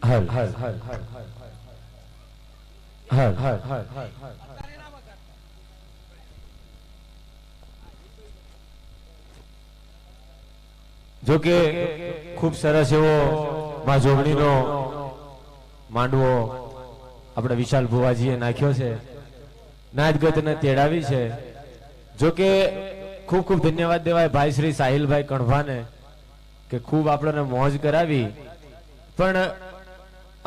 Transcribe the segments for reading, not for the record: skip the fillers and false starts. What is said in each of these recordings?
હલ હલ હલ હલ હલ હલ હલ જો કે ખૂબ સરસ એવો માં જોગણીનો માંડવો આપણે વિશાલ ભુવાજીએ નાખ્યો છે, નાદગતને તેડાવી છે. જો કે ખૂબ ખૂબ ધન્યવાદ દેવાય ભાઈ શ્રી સાહિલભાઈ કણભાને કે ખૂબ આપણને મોજ કરાવી. પણ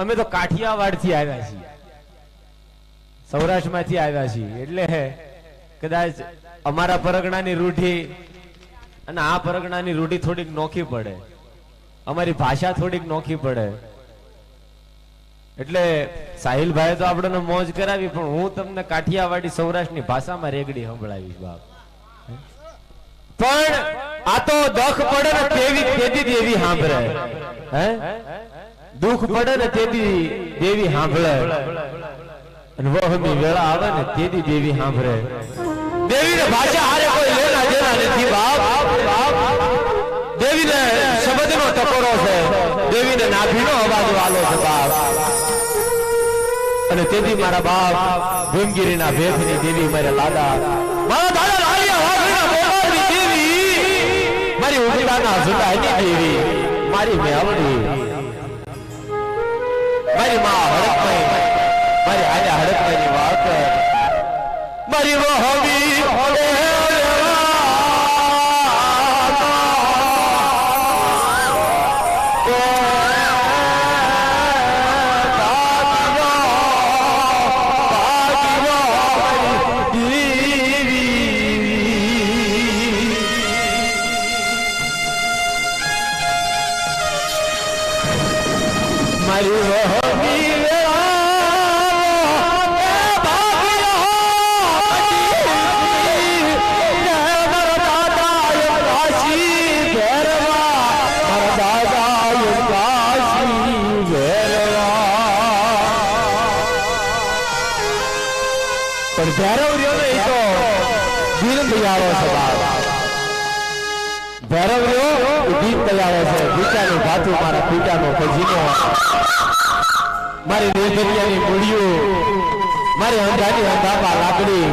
અમે તો કાઠિયાવાડથી આવ્યા છીએ, સૌરાષ્ટ્રમાંથી આવ્યા છીએ, એટલે કદાચ અમારા પરગણાની રૂઢી અને આ પરગણાની રૂઢી થોડીક નોખી પડે, અમારી ભાષા થોડીક નોખી પડે. એટલે સાહિલભાઈ તો આપણને મોજ કરાવી, પણ હું તમને કાઠિયાવાડી સૌરાષ્ટ્રની ભાષામાં રેગડી સંભળાવીશ બાપ. પણ આ તો દખ પડે ને તેદી દેવી સાંભળે, હે દુઃખ પડે ને તેદી દેવી સાંભળે, અને વહમી વેળા આવે ને તેદી દેવી સાંભળે. દેવીને ભાષા હારે કોઈ લેના દેના નથી બાપ. દેવીને શબ્દનો ટકોરો છે, દેવીને નાભીનો અવાજ વાલો છે બાપ. અને તેથી મારા બાપ ભીમગીરીના ભેખની દેવી મારા દાદા, મારા દાદા લાલિયા વાઘના બોલાવની દેવી, મારી ઉગડાના ઝુલાની દેવી, મારી મેવડી, મારી માં હડકમઈ, મારી આયા હડકમઈની વાત, મારી વહવી હોલે મારી દેવદરિયાની મૂળિયું, મારી અંધાની અંધાપા લાકડી,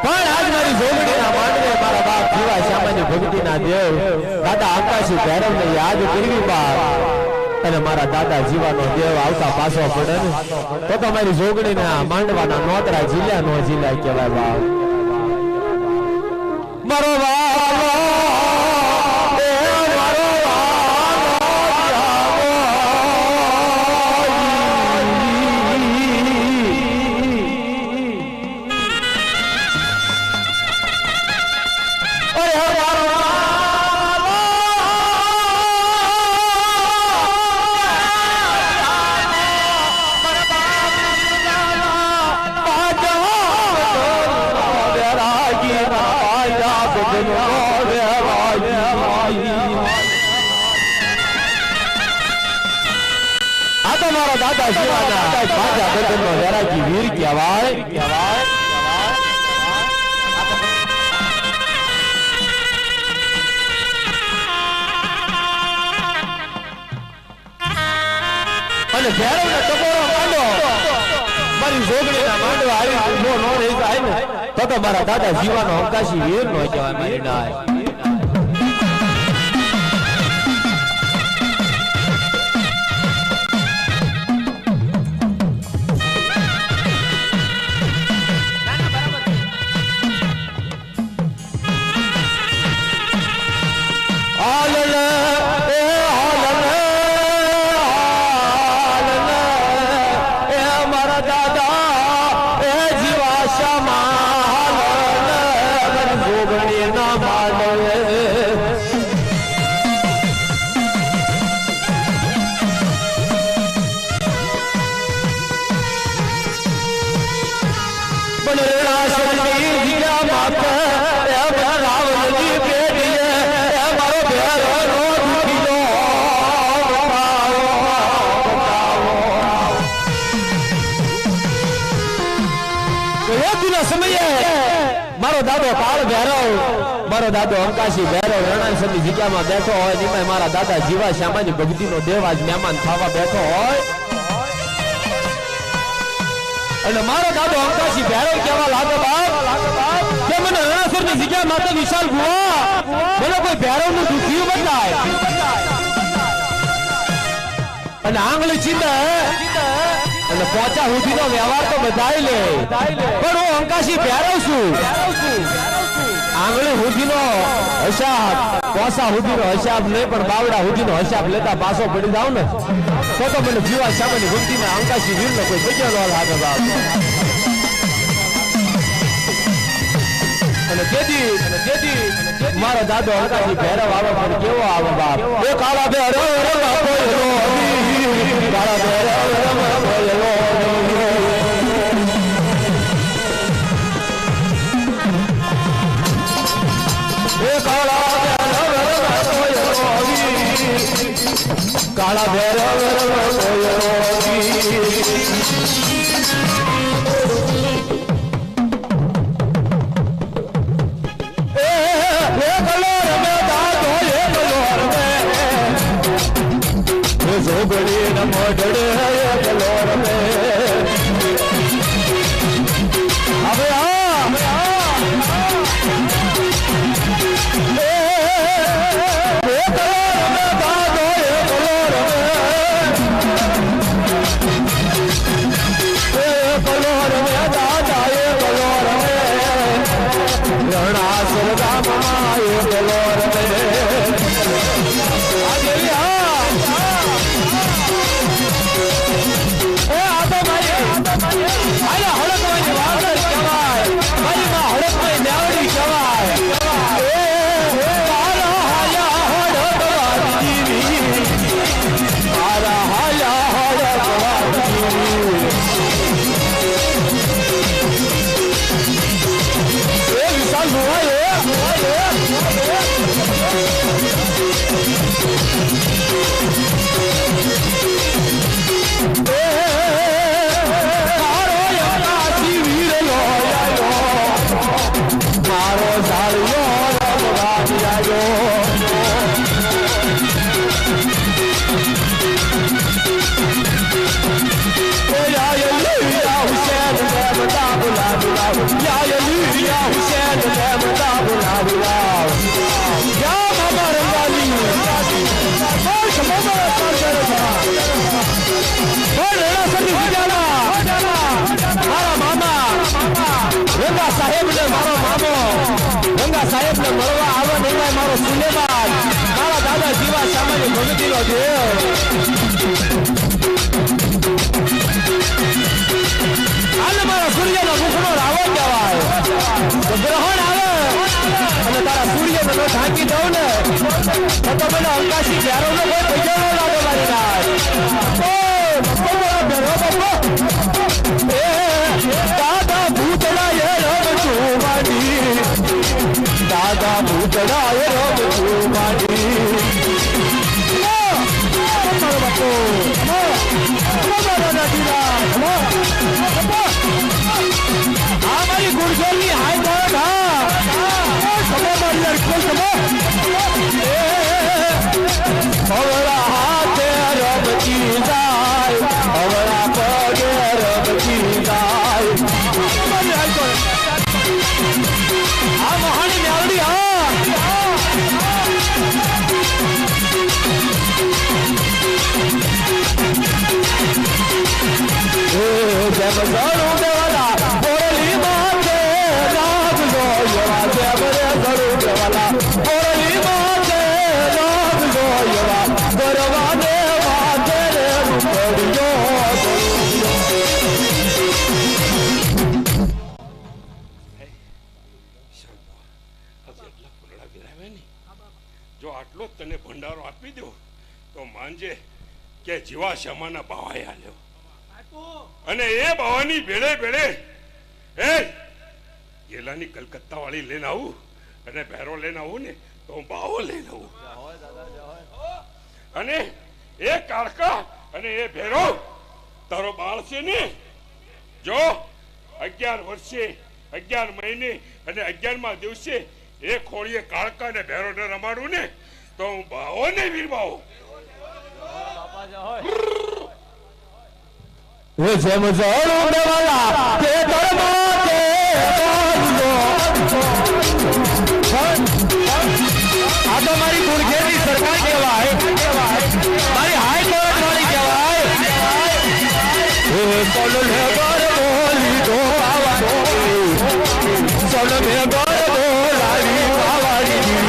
પણ આજ મારી જોગડીના માંડવે મારા બાપ જીવા શ્યામાની ભક્તિના દેવ દાદા આકાશી ભૈરવને યાદ કરવી બાપ. અને મારા દાદા જીવાનો દેવ આવતા પાછો પડે ને તો મારી જોગડીના માંડવાના નોતરા જીલ્યા નો જીલ્યા કહેવાય બાપ. મારો દાદા શિવાના બાજા બદનનો વેરાગી વીર કહેવાય. અને ભેરવને ટકોરો માંડો મારી જોગણીના માંડવા આવી નો નો રહી જાય ને તો મારા દાદા જીવાનો અવકાશી વીર નો કહેવાય મારી નાય મારો દાદો અંકાશી ભૈરવ રણાસરની જગ્યામાં બેઠો હોય નિમાય મારા દાદા જીવા શ્યામાની ભક્તિનો દેવ આજ મહેમાન થવા બેઠો હોય અને મારો દાદો અંકાશી ભૈરવ કેવા લાગે બાપ કે મને રણાસરની જગ્યા માટે વિશાલ ભુવા મને કોઈ ભૈરવનું દુખ્યું બતાય અને આંગળી ચીંદે અને પોચા સુધીનો વ્યવહાર તો બધાય લે પણ હું અંકાશી ભૈરવ છું આંગળી હુધીનો હિસાબ કોસા હુધીનો હિસાબ નહીં પણ બાવડા હુધીનો હિસાબ લેતા પાછો પડી જાવ ને તો મને જીવા સામાની ભક્તિના અંકાશી વીરનો કોઈ બચાવ લાગે બાપ અને તેથી મારો દાદો અંકાશી ભૈરવ આવે પણ કેવો આવે બાપ એ કાળા ભૈરવ કાળા ભૈરવ काला भैरव जोगड़ी न मोड़े कलोर में अब साहेब ने मरवा आवा नहीं मारो सुलेमान मारा दादा जीवा सामान्य भक्ति नो देव आले मारा सूर्य नो मुखनो रावण कहेवाय तो ग्रहण आवे અને તારા સૂર્ય ને ઢાંકી દઉં ને તો મને અંકાશી ભૈરવ નો કોઈ પૈસાનો લાગે મારી નાય ઓ બપોરા ભૈરવ બાપો એ દાદા ભૂતડા એ રમ ચુમાડી दादा भूतड़ा ये रोग चुमाड़ी हमारी गुरजोली हाय बोर्ड हाथ रब की जाए જળું દેવાલા ઓરલી માતે લાગજો એવા ગરવાને માતે રે પડ્યો જો આટલો તને ભંડારો આપી દો તો માનજે કે જીવા શ્યામાના બાવાએ આલ્યો અને એ બાવાની ભેળે ભેળે એ ગેલાની કલકત્તા વાળી લઈને આવું અને ભેરો લઈને આવું ને તો હું બાવો લઈને આવું અને એ કાળકા અને એ ભેરો તારો બાળ છે ને જો 11 વર્ષે 11 મહિને અને 11મા દિવસે એ ખોળીએ કાળકા ને ભેરો ને રમાડું ને તો હું બાવો ને વીર બાવો એ જેમ જળું દેવાલા તે તળમાતે આ તો મારી ગુરખેની સરકાર કહેવાય મારી હાઈકોર્ટ વાળી કહેવાય એ સોલ લે બર બોલી દો બાવા સોલ મે બર બોલાવી બાવાડી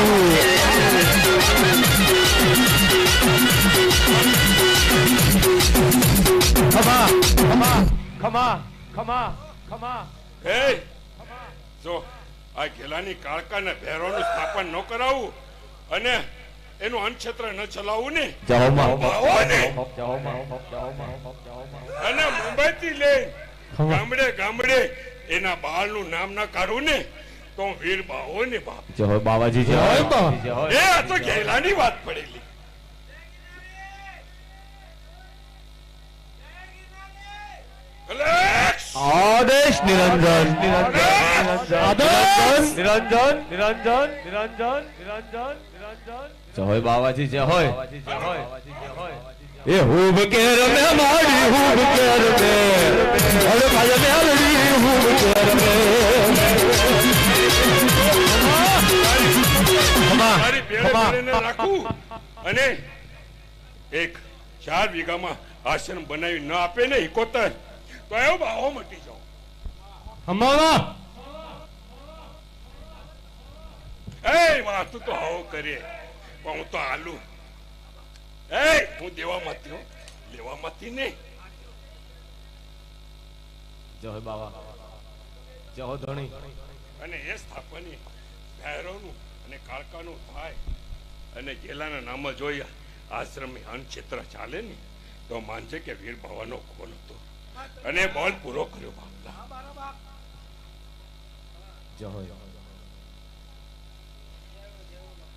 ખમા એ જો આ ગેલાની કાળકા ને ભેરોનું સ્થાપન ન કરાવું અને એનું અન્નક્ષેત્ર ન ચલાવવું ને અને મુંબઈ થી લઈ ગામડે ગામડે એના બાળનું નામ ના કાઢું ને તો વીર બાવો ને બાપ જય બાવાજી જય એ આ તો ગેલાની વાત પડેલી આદેશ નિરંજન આદેશ નિરંજન નિરંજન નિરંજન નિરંજન નિરંજન જય બાવાજી જય હોય એ હુબ કેર મે મારી હુબ કેર મે અરે ભાઈ મેલડી હુબ કેર મે મારી બેડે રાખું અને એક 4 વીઘામાં આશ્રમ બનાવી ન આપે ને ઇકોતર તો એવો બાવો મટી જાઓ અમાવા એ વાત તો હાવ કરે પણ હું તો આલુ એ હું દેવામાંથી હું લેવામાંથી નહીં જય બાવા જય ધણી અને એ સ્થાપની ભૈરવનું અને કાળકાનું થાય અને ગેલાના નામ જોઈ આશ્રમ અન્નક્ષેત્ર ચાલે ને તો માનજે કે વીર બાવાનો ખોલ હતો અને બોલ પૂરો કર્યો બાપલા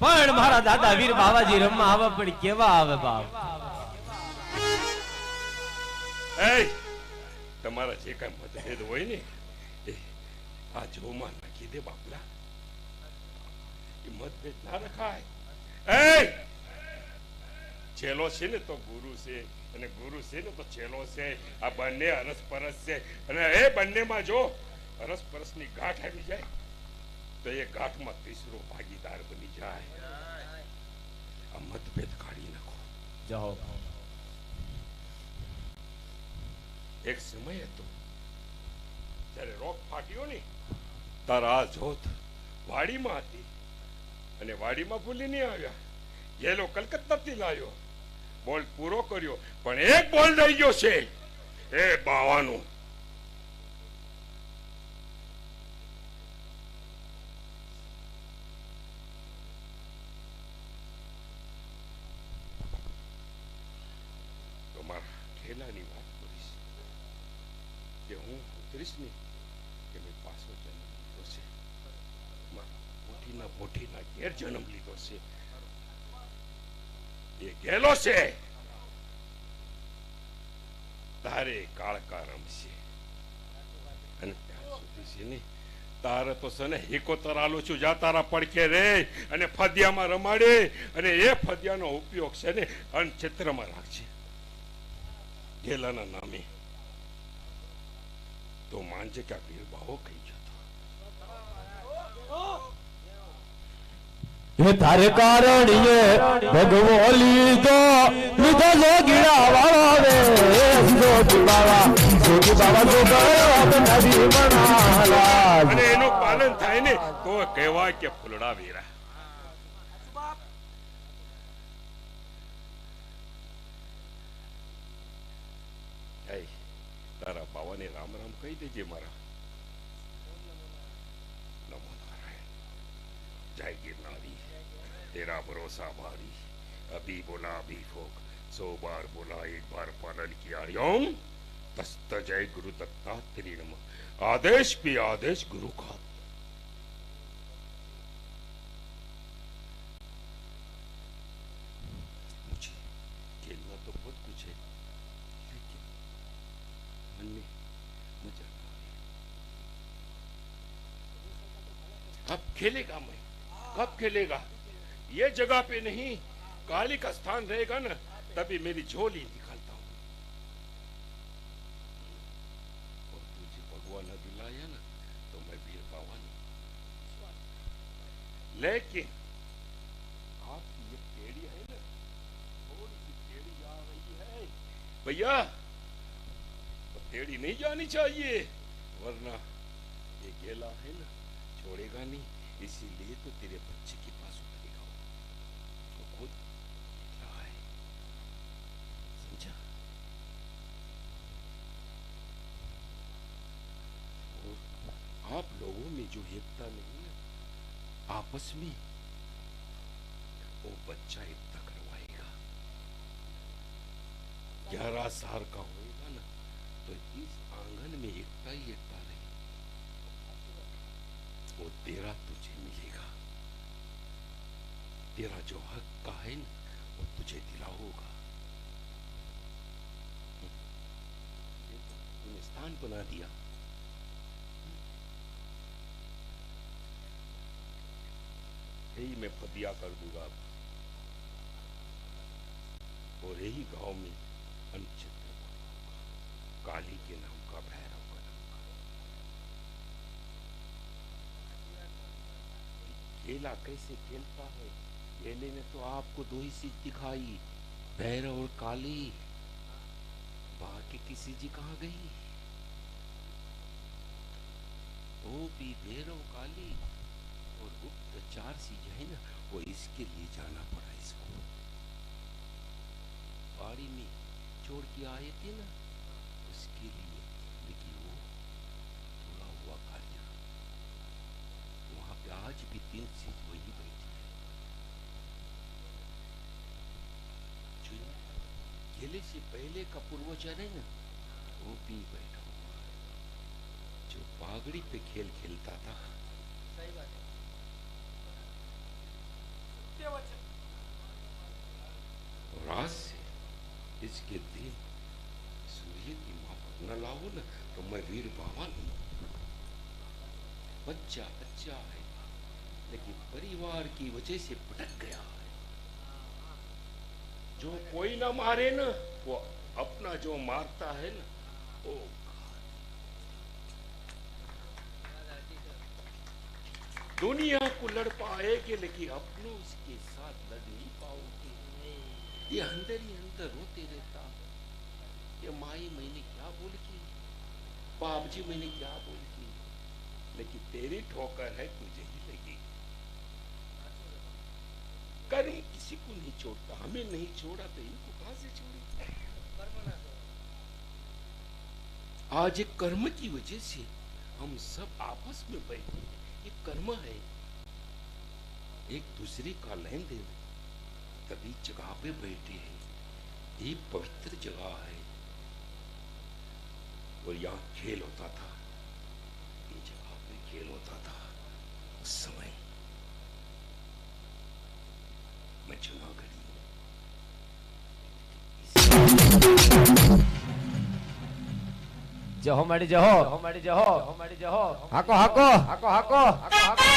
પણ મારા દાદા વીર બાવાજી રમવા આવે પણ કેવા આવે બાપ એ તમારા જે કઈ મતભેદ હોય ને એ આ જોમાં નાખી દે બાપલા એ મતભેદ ના રખાય એ ચેલો છે ને તો ગુરુ છે અને ગુરુ છે ને તો ચેલો છે આ બંને અરસપરસ છે અને એ બંનેમાં જો અરસપરસની ગાંઠ આવી જાય તો એ ગાંઠમાં ત્રીસરો ભાગીદાર બની જાય આ મતભેદ કાઢી નાખો જાઓ એક સમય હતો જ્યારે રોગ ફાટ્યો ને તારા આ જોત વાડીમાં હતી અને વાડીમાં ભૂલી નહીં આવ્યા ગેલો કલકત્તાથી લાવ્યો બોલ પૂરો કર્યો પણ એક બોલ રહી ગયો છે એ બાવાનો તમારા ખેલાની વાત કરીશ કે હું ઉતરીશ ને કે મેં પાછો જન્મ લીધો છે મારા મોઠીના ઘેર જન્મ લીધો છે એ ગેલો છે તારે કાળકા રમશે અને ત્યાં સુધી છે ને તારે તો સને હિકોતર આલું છું જા તારા પડખે રે અને ફદિયામાં રમાડે અને એ ફદિયાનો ઉપયોગ છે ને અન્નક્ષેત્રમાં રાખશે ગેલાના નામે તો માનજે કે આ વીર બાવો કહી જતો એ તારે કારણીએ ભગવો લીધો લીધો જોગીડા વાળો રે જોગી બાવા તો નદી બનાલા અને એનું પાલન થાય ને તો કહેવાય કે ફૂલડા વીરા. એ તારા બાવાને રામ રામ કહી દેજે મારા. નમો નારાયણ. જય गिरनारी. तेरा भरोसा भारी. अभी बोला अभी फोक. 100 बार बोला एक बार पालन किया. ओम तस्त जय गुरु दत्तात्रेय नमः. आदेश पे आदेश गुरु का. मुझे खेलना तो बहुत कुछ है, लेकिन मन में मजा ना आ रही. कब खेलेगा मैं? कब खेलेगा? ये जगह पे नहीं, काली का स्थान रहेगा ना, तभी मेरी झोली निकालता हूं. और तुझे भगवान ने दिलाया ना, तो मैं वीर बाबा नहीं. लेकिन आपकी ये टेढ़ी है ना, थोड़ी सी टेढ़ी आ रही है भैया. वो टेढ़ी नहीं जानी चाहिए, वरना ये गेला है ना, छोड़ेगा नहीं. इसीलिए तो तेरे बच्चे के पास उतरेगा. वो खुद निकला है, समझा? और आप लोगों में जो एकता नहीं है आपस में, वो बच्चा एकता करवाएगा. 11 साल का होएगा ना, तो इस आंगन में एकता ही एकता रहेगी. वो तेरा तुझे मिलेगा. तेरा जो हक का है ना, वो तुझे दिला होगा. ये तो तूने स्थान बना दिया. यही मैं फदिया कर दूंगा अब. और यही गांव में अनुचित्र काली के नाम का भैरव का नाम का. खेला कैसे खेलता है? खेले ने तो आपको 2 ही चीज दिखाई, भैरव और काली. बाकी किसी जी कहाँ गई? वो भी भैरव काली और गुप्त 4 चीज है ना, वो इसके लिए जाना पड़ा इसको. बाड़ी में छोड़ के आए थे ना, उसके लिए. लेकिन वो थोड़ा हुआ कार्य. वहां पे आज भी 3 चीज वही बैठी है. जो खेले से पहले का पूर्वजन है ना, वो भी बैठा हुआ है, जो पागड़ी पे खेल खेलता था. सही बात है. और आज से इसके दिन सूर्य की माफक न लाओ ना, तो मैं वीर बाबा नहीं. बच्चा बच्चा है, लेकिन परिवार की वजह से भटक गया है. जो कोई ना मारे ना, वो अपना जो मारता है ना, वो दुनिया को लड़ पाएगे, लेकिन अपनों इसके साथ लड़ नहीं पाओगे. ये अंदर ही अंदर रोते रहता कि माई मैंने क्या बोल की, बाप जी मैंने क्या बोल की. लेकिन तेरी ठोकर है, तुझे ही लगी. कर्म किसी को नहीं छोड़ता. हमें नहीं छोड़ा तो इनको कहां से छोड़े? आज एक कर्म की वजह से हम सब आपस में बैठे हैं. ये कर्म है, एक दूसरे का लेन देन. तभी जगह पे बैठे हैं. ये पवित्र जगह है. और यहाँ खेल होता था. ये जगह पे खेल होता था उस समय. मैं जूनागढ़ જહો માડી જહો, જહો માડી જહો, જહો માડી જહો. હાકો હાકો હાકો હાકો હાકો હાકો.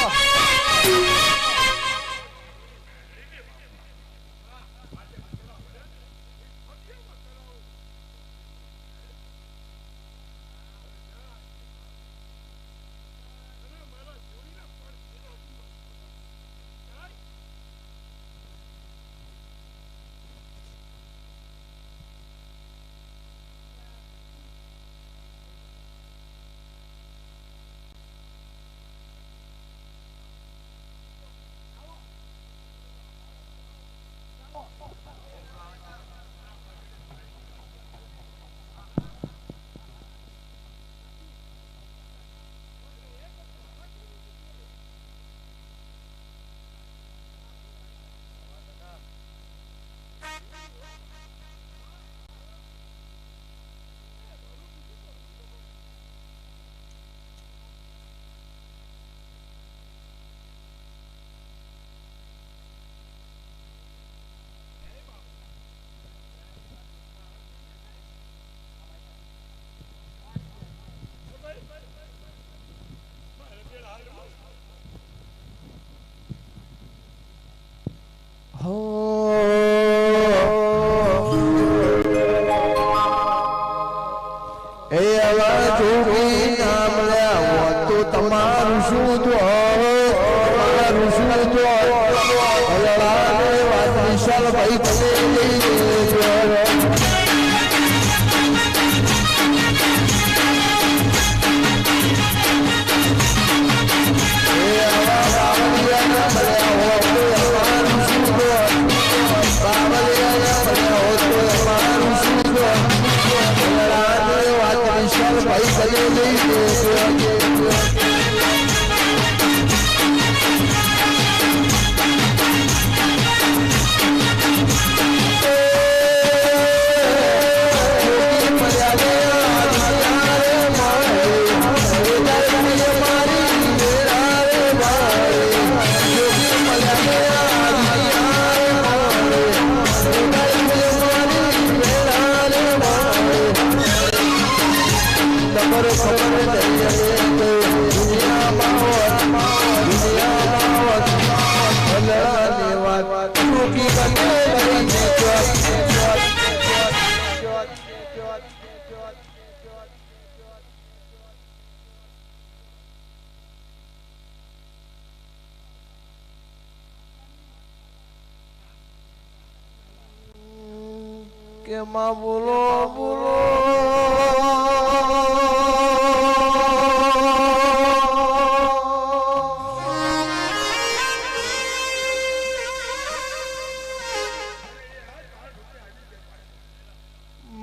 કે માં બોલો બોલો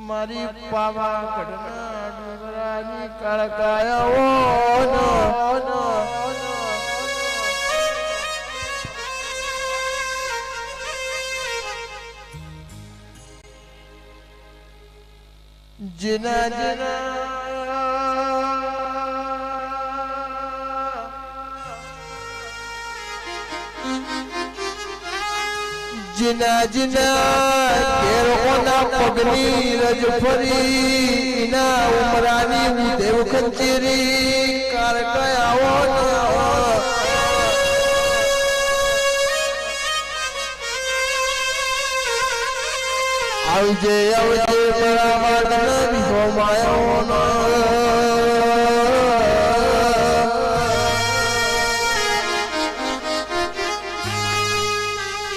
મારી પાવાગઢના ડુંગરાની કળકાયાઓ जिना जिना जिना जिना केरोना पगनी रजफरी ना उमरानी देव खंचेरी कारकयाओ आवजे आवजे बराबर होमायो न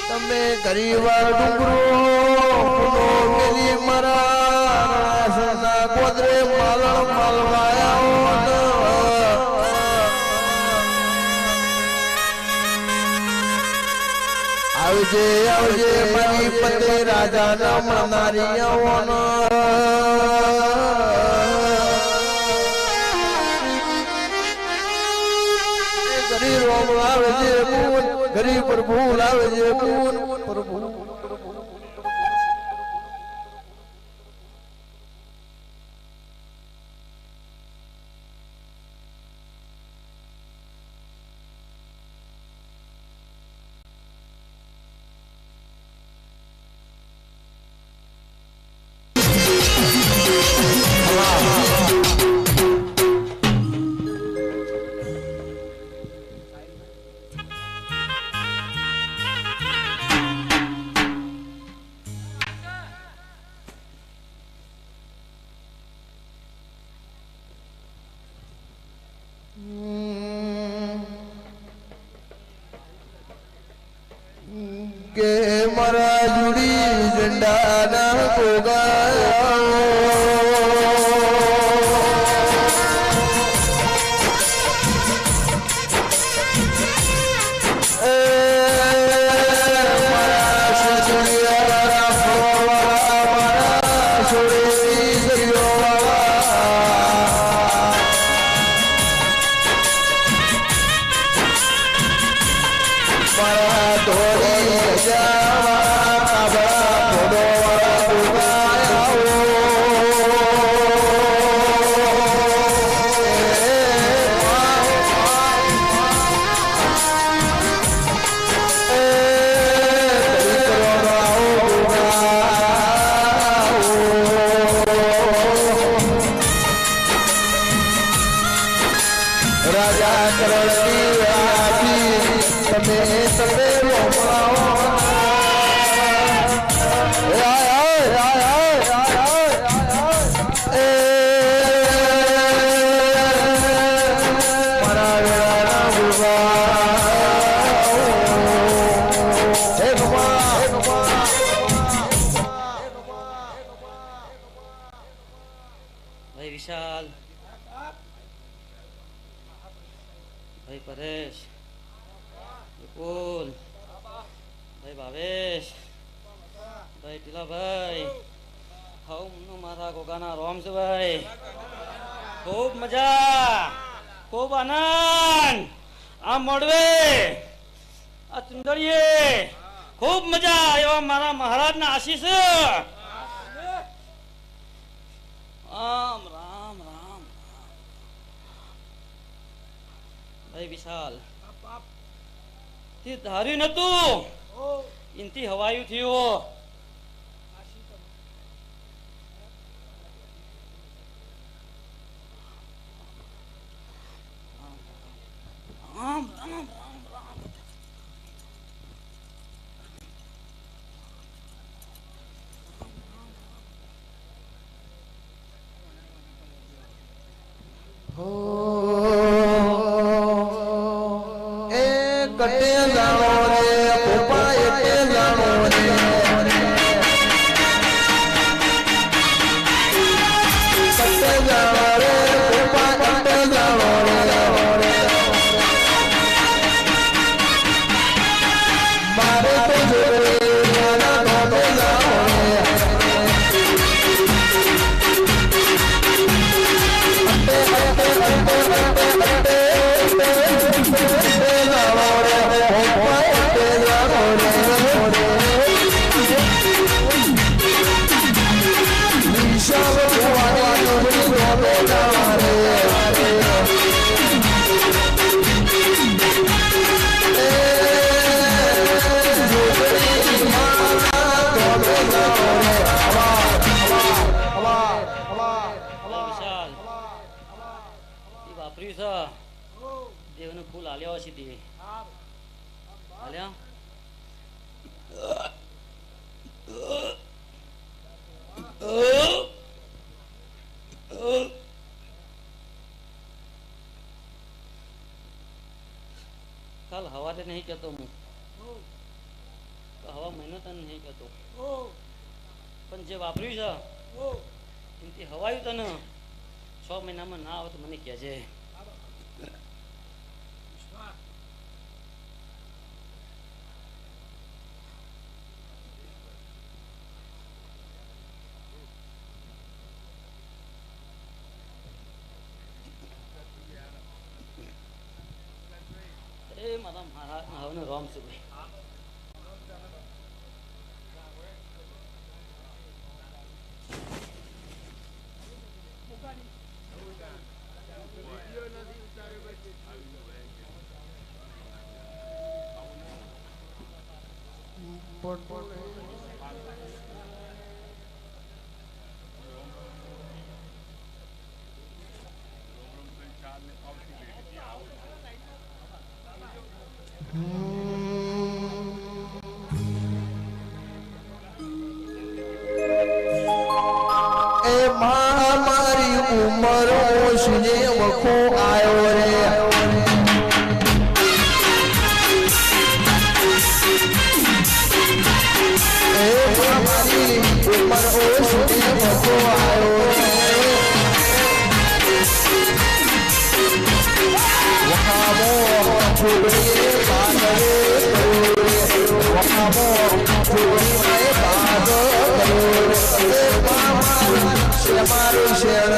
तमे गरीबा डुंगरो मेरी मरा सना गोदरे मालण मालवायो न आवजे आवजे मारी पते राजा न मनारियाओ न गरीब रोम आवजे पून गरीब प्रभु आवजे पून प्रभु के मरा जुड़ी झंडा ना होगा राजा करणी आती तमे तमे भाई विशाल, भाई परेश, विपुल, भाई भावेश, भाई टीला भाई, हाउ मारा गोगाना रोम से भाई, खूब मजा, खूब आनंद, आ मोड़वे, आ चुंदड़िए, खूब मजा आयो मारा महाराज ना आशीष। राम राम राम भाई विशाल ते धार्યું નતું ઇનથી હવાયું થયું કટે જાણો રે પોપા એકે જાણો રે કટે જાણો રે પોપા કટે જાણો રે મારે તો જોરે નાના ગોતે જાણો રે વિશાલ એ વાપર્યું છે દેવનું ફૂલ હાલ્યા સીધી હાલ્યા કાલ હવારે નહીં કહેતો હું હવા મહિનો તને નહીં કહેતો પણ જે વાપર્યું છે એમથી હવાયું તને 6 મહિનામાં ના આવે તો મને કહેજે એ મારા હવનો રોમ છે ભાઈ મારી ઉમર ઓછને વખો આવ્યો રે મારી ઉમર ઓછને વખો આવ્યો વખામો છોકરીએ બાદ વખામો છોકરીએ બાદ મારું શેર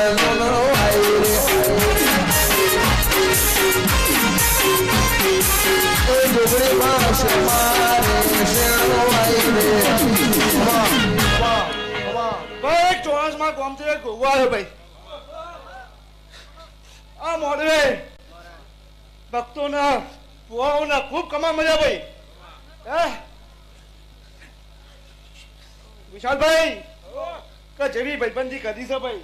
જોગડી માં મારે ભાઈ ચોરસમાં ગોમતી ગોવા આવ્યો ભાઈ આ મોડવે ભક્તોના પુવાઓના ખૂબ કમા મળ્યા ભાઈ વિશાલભાઈ કે જેવી ભાઈબંધી કરી છે ભાઈ